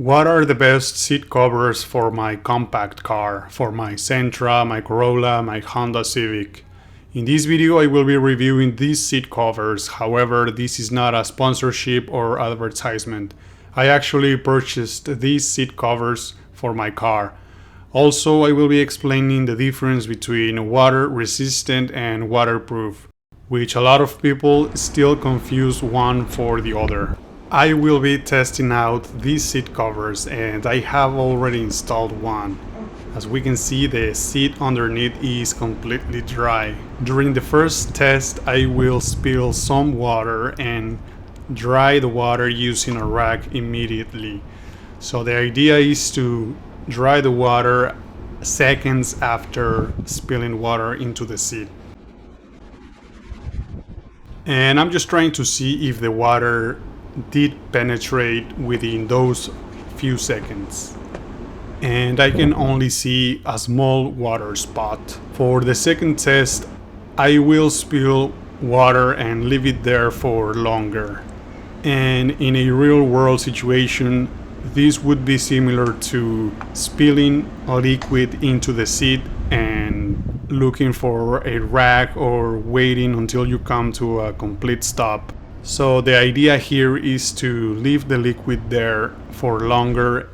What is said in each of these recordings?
What are the best seat covers for my compact car, for my Sentra, my Corolla, my Honda Civic? In this video I will be reviewing these seat covers, however this is not a sponsorship or advertisement. I actually purchased these seat covers for my car. Also I will be explaining the difference between water resistant and waterproof, which a lot of people still confuse one for the other. I will be testing out these seat covers and I have already installed one. As we can see, the seat underneath is completely dry. During the first test I will spill some water and dry the water using a rag immediately. So the idea is to dry the water seconds after spilling water into the seat. And I'm just trying to see if the water did penetrate within those few seconds, and I can only see a small water spot. For the second test I will spill water and leave it there for longer, and in a real world situation this would be similar to spilling a liquid into the seat and looking for a rag or waiting until you come to a complete stop. So the idea here is to leave the liquid there for longer,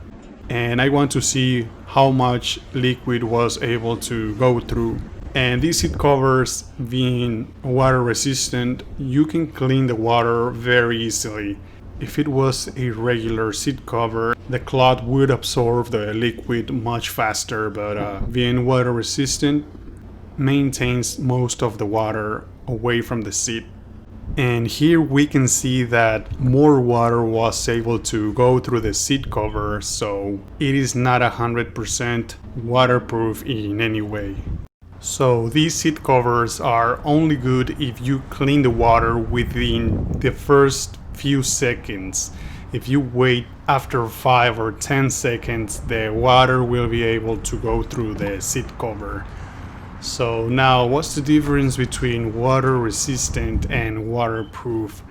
and I want to see how much liquid was able to go through. And these seat covers being water resistant, you can clean the water very easily. If it was a regular seat cover, the cloth would absorb the liquid much faster, but being water resistant maintains most of the water away from the seat. And here we can see that more water was able to go through the seat cover, so it is not 100% waterproof in any way. So these seat covers are only good if you clean the water within the first few seconds. If you wait after 5 or 10 seconds, the water will be able to go through the seat cover. So now, what's the difference between water resistant and waterproof?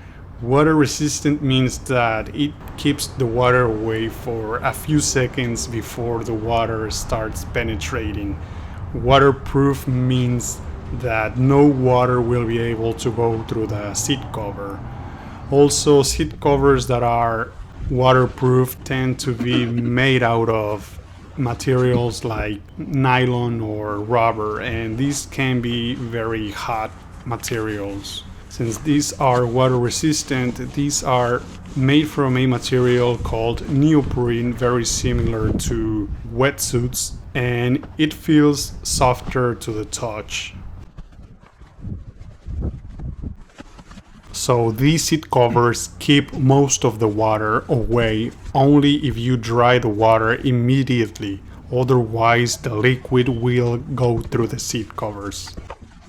Water resistant means that it keeps the water away for a few seconds before the water starts penetrating. Waterproof means that no water will be able to go through the seat cover. Also, seat covers that are waterproof tend to be made out of materials like nylon or rubber, and these can be very hot materials. Since these are water resistant, these are made from a material called Neoprene, very similar to wetsuits, and it feels softer to the touch. So these seat covers keep most of the water away only if you dry the water immediately, otherwise the liquid will go through the seat covers.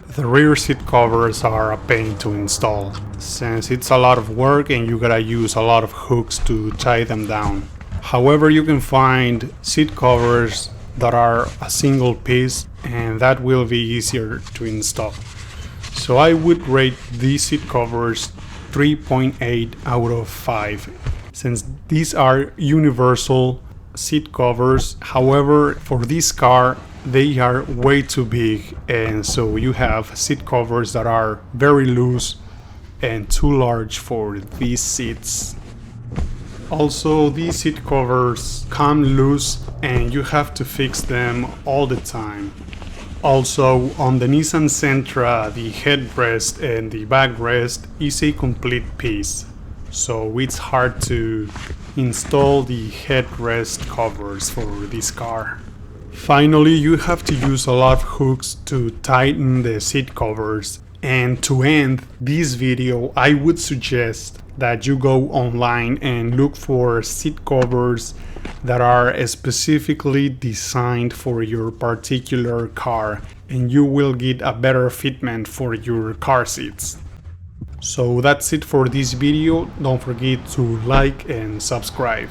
The rear seat covers are a pain to install, since it's a lot of work and you gotta use a lot of hooks to tie them down. However, you can find seat covers that are a single piece, and that will be easier to install. So I would rate these seat covers 3.8 out of 5, since these are universal seat covers. However, for this car they are way too big, and so you have seat covers that are very loose and too large for these seats. Also, these seat covers come loose and you have to fix them all the time. Also, on the Nissan Sentra, the headrest and the backrest is a complete piece, so it's hard to install the headrest covers for this car. Finally, you have to use a lot of hooks to tighten the seat covers. And to end this video, I would suggest that you go online and look for seat covers that are specifically designed for your particular car, and you will get a better fitment for your car seats. So that's it for this video. Don't forget to like and subscribe.